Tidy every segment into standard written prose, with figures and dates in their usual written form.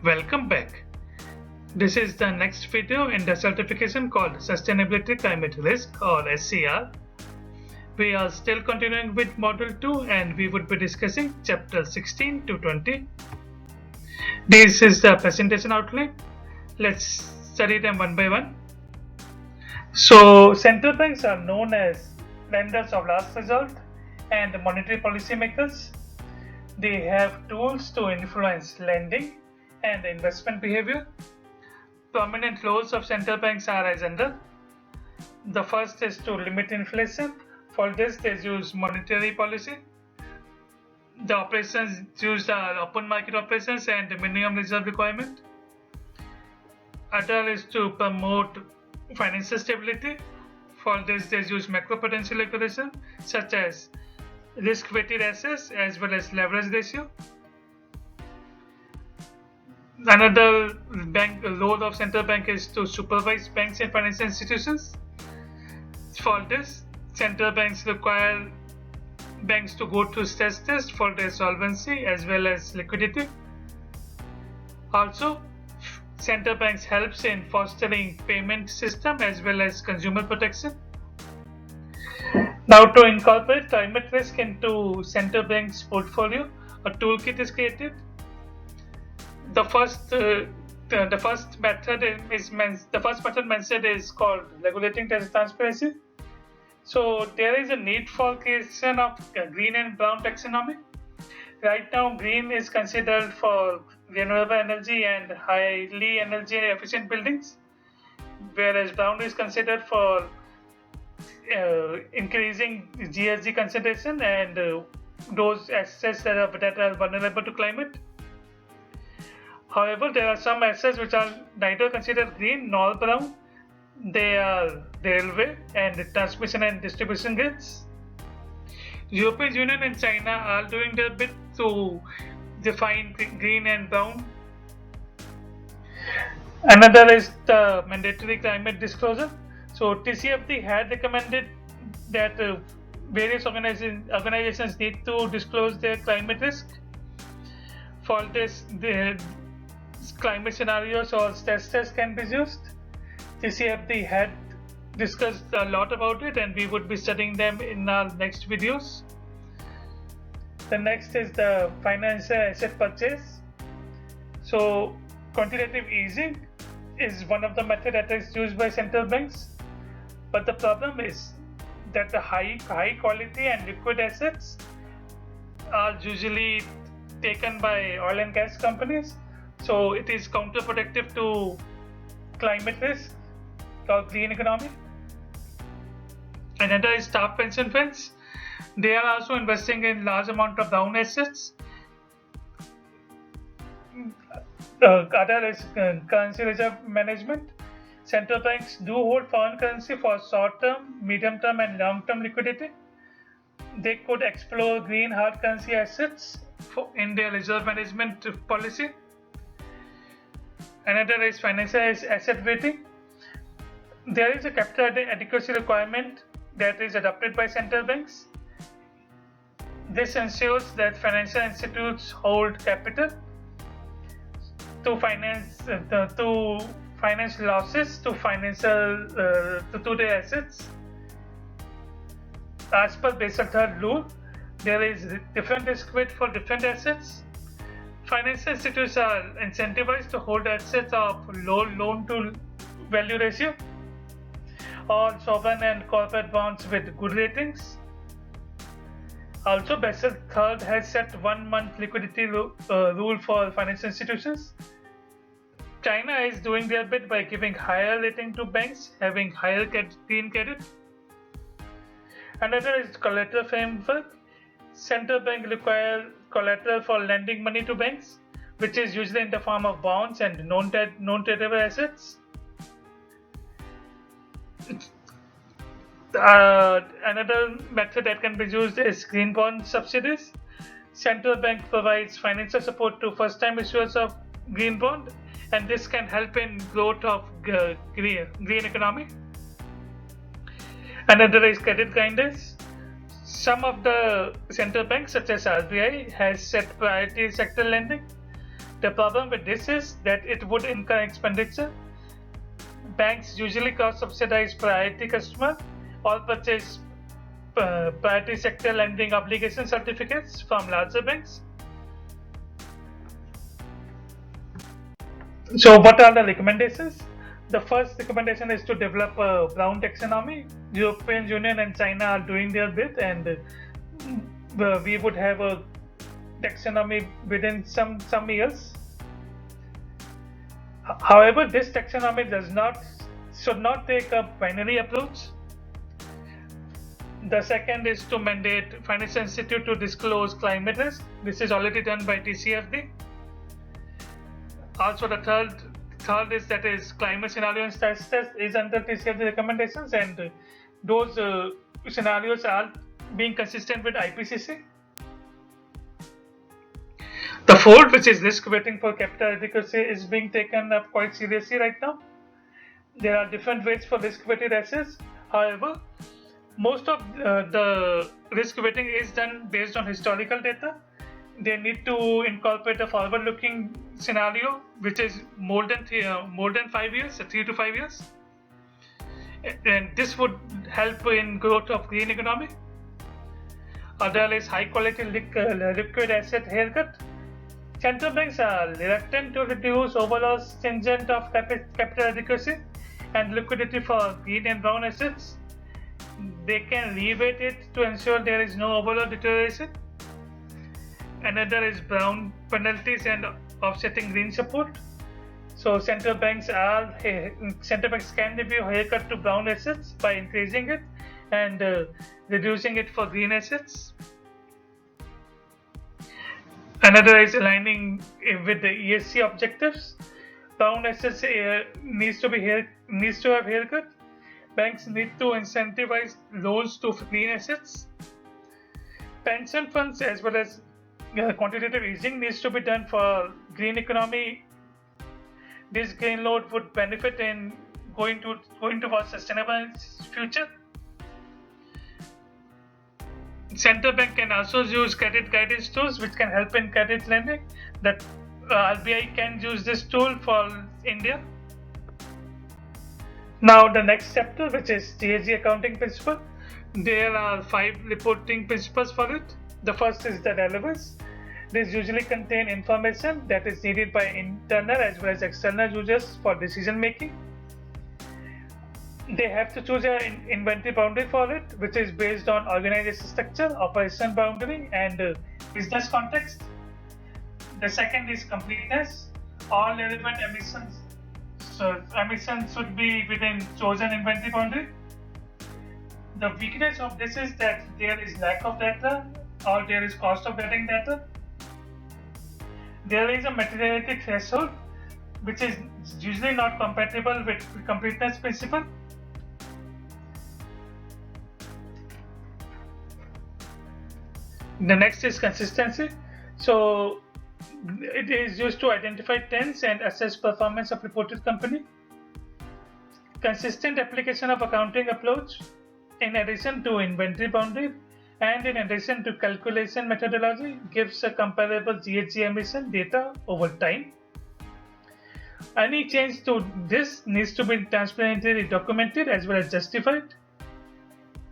Welcome back. This is the next video in the certification called Sustainability Climate Risk or SCR. We are still continuing with Module 2 and we would be discussing Chapter 16 to 20. This is the presentation outline. Let's study them one by one. So, central banks are known as lenders of last resort and monetary policy makers. They have tools to influence lending and investment behavior. Prominent roles of central banks are as under. The first is to limit inflation. For this, they use monetary policy. The operations used are open market operations and minimum reserve requirement. Other is to promote financial stability. For this, they use macroprudential regulation such as risk-weighted assets as well as leverage ratio. Another role of central bank is to supervise banks and financial institutions. For this, central banks require banks to go through stress tests for their solvency as well as liquidity. Also, central banks helps in fostering payment system as well as consumer protection. Now, to incorporate climate risk into central bank's portfolio, a toolkit is created. The first method mentioned is called regulating transparency. So there is a need for creation of green and brown taxonomy. Right now, green is considered for renewable energy and highly energy efficient buildings, whereas brown is considered for increasing GHG concentration and those assets that are vulnerable to climate. However, there are some assets which are neither considered green nor brown. They are railway and transmission and distribution grids. European Union and China are doing their bit to define green and brown. Another is the mandatory climate disclosure. So TCFD had recommended that various organizations need to disclose their climate risk. For this, the climate scenarios or stress tests can be used. TCFD had discussed a lot about it and we would be studying them in our next videos. The next is the financial asset purchase. So quantitative easing is one of the methods that is used by central banks. But the problem is that the high quality and liquid assets are usually taken by oil and gas companies. So it is counterproductive to climate risk or green economy. Another is staff pension funds. They are also investing in large amount of brown assets. Other is currency reserve management. Central banks do hold foreign currency for short-term, medium-term and long-term liquidity. They could explore green hard currency assets in their reserve management policy. Another is financial asset weighting. There is a capital adequacy requirement that is adopted by central banks. This ensures that financial institutes hold capital to finance losses to their assets. As per Basel III rule, there is different risk weight for different assets. Financial institutions are incentivized to hold assets of low loan to value ratio or sovereign and corporate bonds with good ratings. Also, Basel III has set 1 month liquidity rule for financial institutions. China is doing their bit by giving higher rating to banks having higher green credit. Another is collateral framework. Central bank require collateral for lending money to banks, which is usually in the form of bonds and non-tradable assets. Another method that can be used is green bond subsidies. Central bank provides financial support to first-time issuers of green bond, and this can help in growth of green economy. Another is credit grinders. Some of the central banks, such as RBI, has set priority sector lending. The problem with this is that it would incur expenditure. Banks usually cross-subsidize priority customer or purchase priority sector lending obligation certificates from larger banks. So what are the recommendations? The first recommendation is to develop a brown taxonomy. European Union and China are doing their bit, and we would have a taxonomy within some years. However, this taxonomy should not take a binary approach. The second is to mandate financial institute to disclose climate risk. This is already done by TCFD. Also, the third is climate scenario and stress test is under TCFD recommendations, and those scenarios are being consistent with IPCC. The fourth, which is risk weighting for capital adequacy, is being taken up quite seriously right now. There are different weights for risk weighted assets. However, most of the risk weighting is done based on historical data. They need to incorporate a forward-looking scenario, which is more than 5 years, 3 to 5 years, and this would help in growth of green economy. Other is high-quality liquid asset haircut. Central banks are reluctant to reduce overall stringent of capital adequacy and liquidity for green and brown assets. They can reweight it to ensure there is no overall deterioration. Another is brown penalties and offsetting green support. So central banks can give you a haircut to brown assets by increasing it and reducing it for green assets. Another is aligning with the ESG objectives. Brown assets needs to have haircut. Banks need to incentivize loans to green assets. Pension funds as well as quantitative easing needs to be done for green economy. This green load would benefit in going towards sustainable future. Central bank can also use credit guidance tools which can help in credit lending. That RBI can use this tool for India. Now the next chapter, which is GHG accounting principle. There are 5 reporting principles for it. The first is the relevance. These usually contain information that is needed by internal as well as external users for decision making. They have to choose an inventory boundary for it, which is based on organization structure, operation boundary, and business context. The second is completeness. All relevant emissions should be within chosen inventory boundary. The weakness of this is that there is lack of data or there is cost of getting data. There is a materiality threshold which is usually not compatible with completeness principle. The next is consistency. So it is used to identify trends and assess performance of reported company. Consistent application of accounting approach in addition to inventory boundary and in addition to calculation methodology gives a comparable GHG emission data over time. Any change to this needs to be transparently documented as well as justified.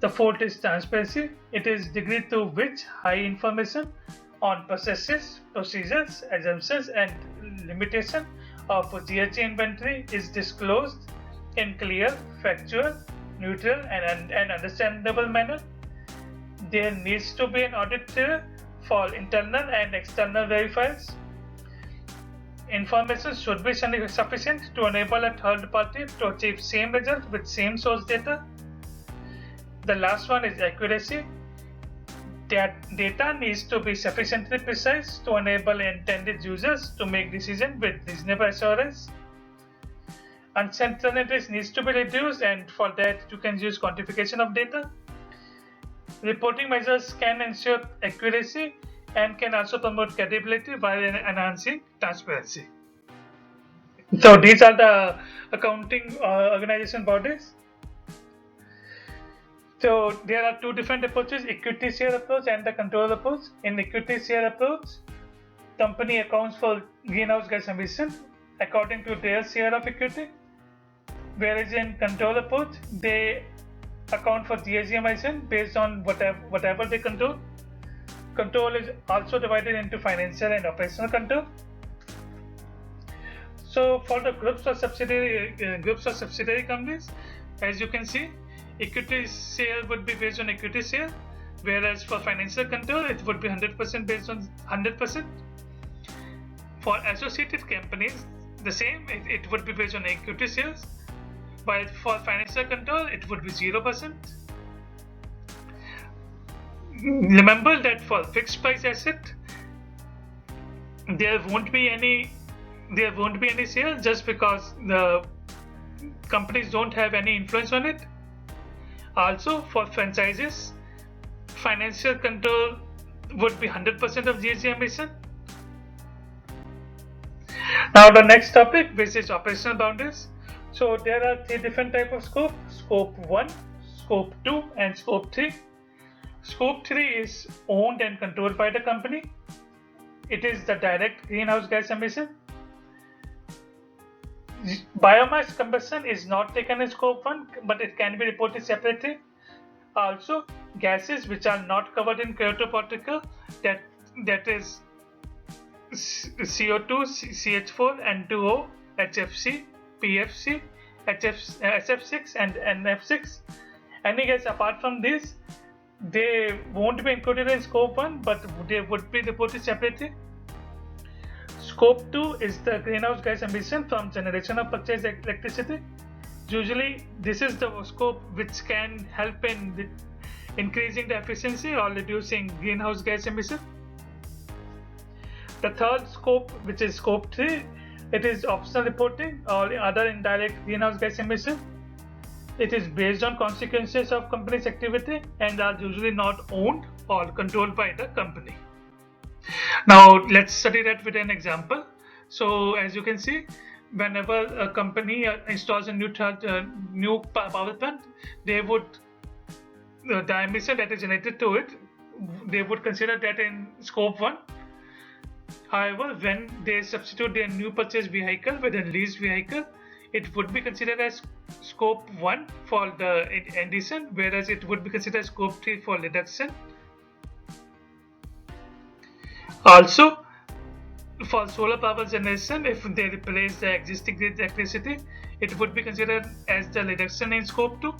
The fourth is transparency. It is degree to which high information on processes, procedures, assumptions, and limitation of GHG inventory is disclosed in clear, factual, neutral, and understandable manner. There needs to be an audit trail for internal and external verifiers. Information should be sufficient to enable a third party to achieve same result with same source data. The last one is accuracy. That data needs to be sufficiently precise to enable intended users to make decisions with reasonable assurance. Uncertainties needs to be reduced, and for that you can use quantification of data. Reporting measures can ensure accuracy and can also promote credibility while enhancing transparency. So these are the accounting organization bodies. So there are 2 different approaches, equity share approach and the control approach. In equity share approach, company accounts for greenhouse gas emission according to their share of equity, whereas in control approach they account for GHG emission based on whatever they control. Control is also divided into financial and operational control. So for the groups of subsidiary companies, as you can see, equity share would be based on equity share, whereas for financial control it would be 100% based on 100%. For associated companies, the same, it would be based on equity shares, while for financial control it would be 0%. Remember that for fixed price asset, there won't be any sale just because the companies don't have any influence on it. Also, for franchises, financial control would be 100% of GHG emission. Now the next topic, which is operational boundaries. So there are three different types of scope: scope 1, scope 2 and scope 3. Scope 3 is owned and controlled by the company. It is the direct greenhouse gas emission. Biomass combustion is not taken as scope 1, but it can be reported separately. Also, gases which are not covered in Kyoto Protocol, that is CO2, CH4, N2O, HFC, PFC, SF6 and NF6. Any gas apart from this, they won't be included in scope 1, but they would be reported separately. Scope 2 is the greenhouse gas emission from generation of purchased electricity. Usually, this is the scope which can help in increasing the efficiency or reducing greenhouse gas emission. The third scope, which is scope 3, it is optional reporting or other indirect greenhouse gas emission. It is based on consequences of company's activity and are usually not owned or controlled by the company. Now let's study that with an example. So as you can see, whenever a company installs a new power plant, they would the emission that is generated to it, they would consider that in scope 1. However, when they substitute their new purchased vehicle with a leased vehicle, it would be considered as scope 1 for the addition, whereas it would be considered as scope 3 for reduction. Also, for solar power generation, if they replace the existing grid electricity, it would be considered as the reduction in scope 2.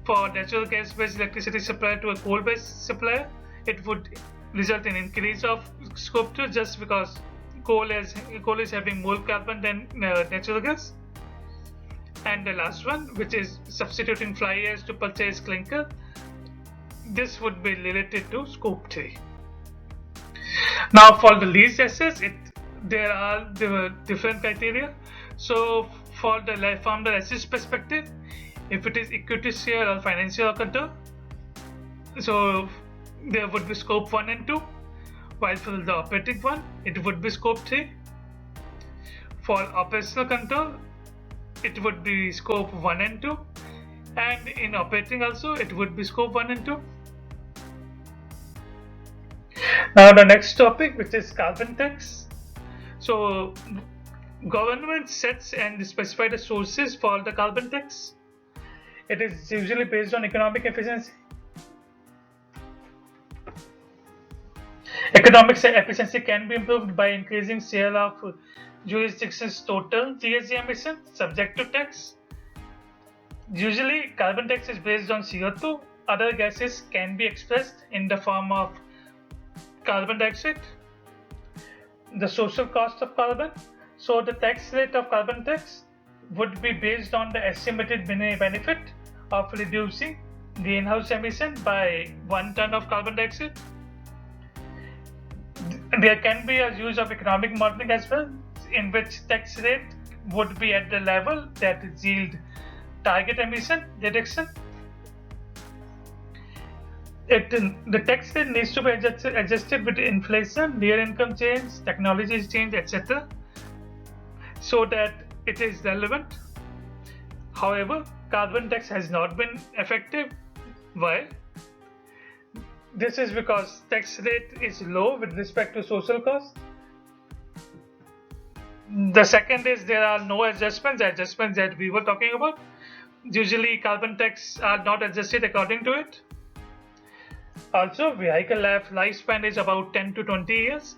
For natural gas-based electricity supplier to a coal-based supplier, it would result in increase of scope 2 just because coal is having more carbon than natural gas. And the last one, which is substituting fly ash to purchase clinker, this would be related to scope 3. Now for the leased assets, there are different criteria. So from the assets perspective, if it is equity share or financial control, so there would be scope 1 and 2, while for the operating one, it would be scope 3. For operational control, it would be scope 1 and 2, and in operating also, it would be scope 1 and 2. Now the next topic, which is carbon tax. So government sets and specifies the sources for the carbon tax. It is usually based on economic efficiency. Economic efficiency can be improved by increasing share of jurisdiction's total GHG emission subject to tax. Usually, carbon tax is based on CO2. Other gases can be expressed in the form of carbon dioxide. The social cost of carbon. So the tax rate of carbon tax would be based on the estimated benefit of reducing greenhouse emission by 1 ton of carbon dioxide. There can be a use of economic modeling as well, in which tax rate would be at the level that yield target emission reduction. The tax rate needs to be adjusted with inflation, real income change, technology change, etc., so that it is relevant. However, carbon tax has not been effective. Why? This is because tax rate is low with respect to social cost. The second is there are no adjustments that we were talking about. Usually carbon tax are not adjusted according to it. Also, vehicle lifespan is about 10 to 20 years,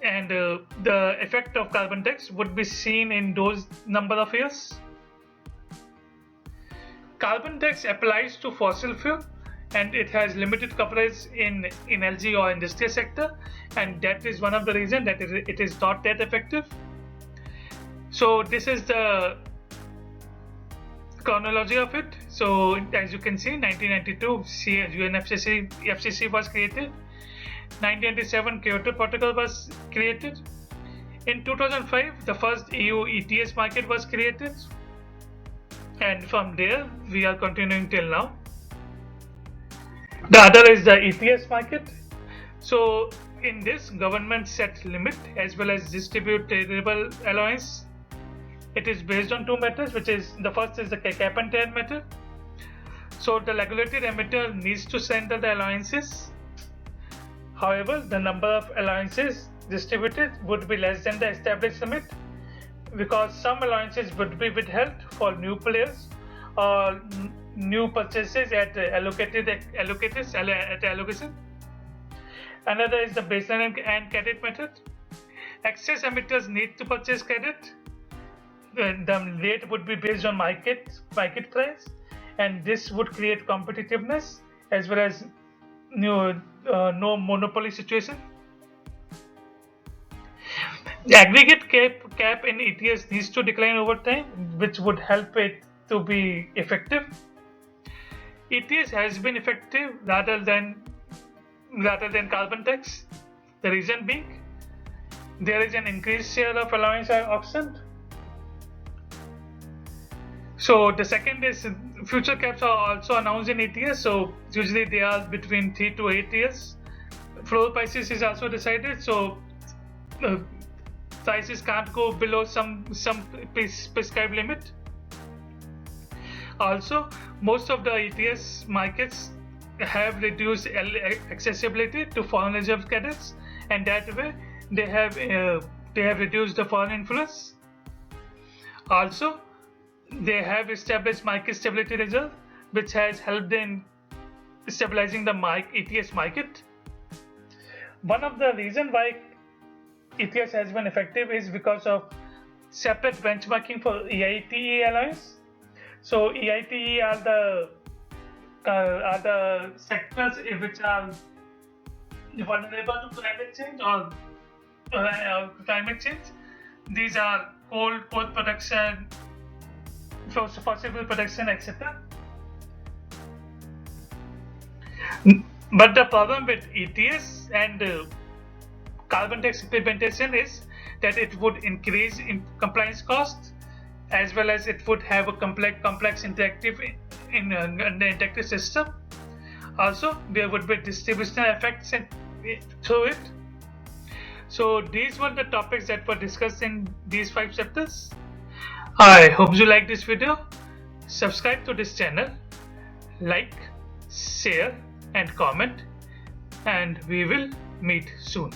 and the effect of carbon tax would be seen in those number of years. Carbon tax applies to fossil fuel, and it has limited coverage in energy or industrial sector, and that is one of the reasons that it is not that effective. So this is the chronology of it. So as you can see, 1992 UNFCCC was created. 1997 Kyoto Protocol was created. In 2005 the first EU ETS market was created, and from there we are continuing till now. The other is the ETS market. So in this, government set limit as well as distribute tradable allowance. It is based on two methods, which is the first is the cap and trade method. So the regulatory emitter needs to send the allowances. However, the number of allowances distributed would be less than the established limit, because some allowances would be withheld for new players or new purchases at allocation. Another is the baseline and credit method. Excess emitters need to purchase credit. The rate would be based on market price, and this would create competitiveness as well as no monopoly situation. The aggregate cap in ETS needs to decline over time, which would help it to be effective. ETS has been effective rather than carbon tax. The reason being, there is an increased share of allowance auctioned. So the second is future caps are also announced in ETS. So usually they are between 3 to 8 years. Floor prices is also decided. So prices can't go below some prescribed limit. Also, most of the ETS markets have reduced accessibility to foreign reserve credits, and that way they have reduced the foreign influence. Also, they have established market stability reserve, which has helped in stabilizing the ETS market. One of the reasons why ETS has been effective is because of separate benchmarking for EITE allowance. So EITE are the sectors which are vulnerable to climate change or climate change. These are coal production, fossil fuel production, etc. But the problem with ETS and carbon tax implementation is that it would increase in compliance costs, as well as it would have a complex interactive system. Also, there would be distributional effects through it. So these were the topics that were discussed in these 5 chapters. I hope you like this video. Subscribe to this channel, like, share and comment, and we will meet soon.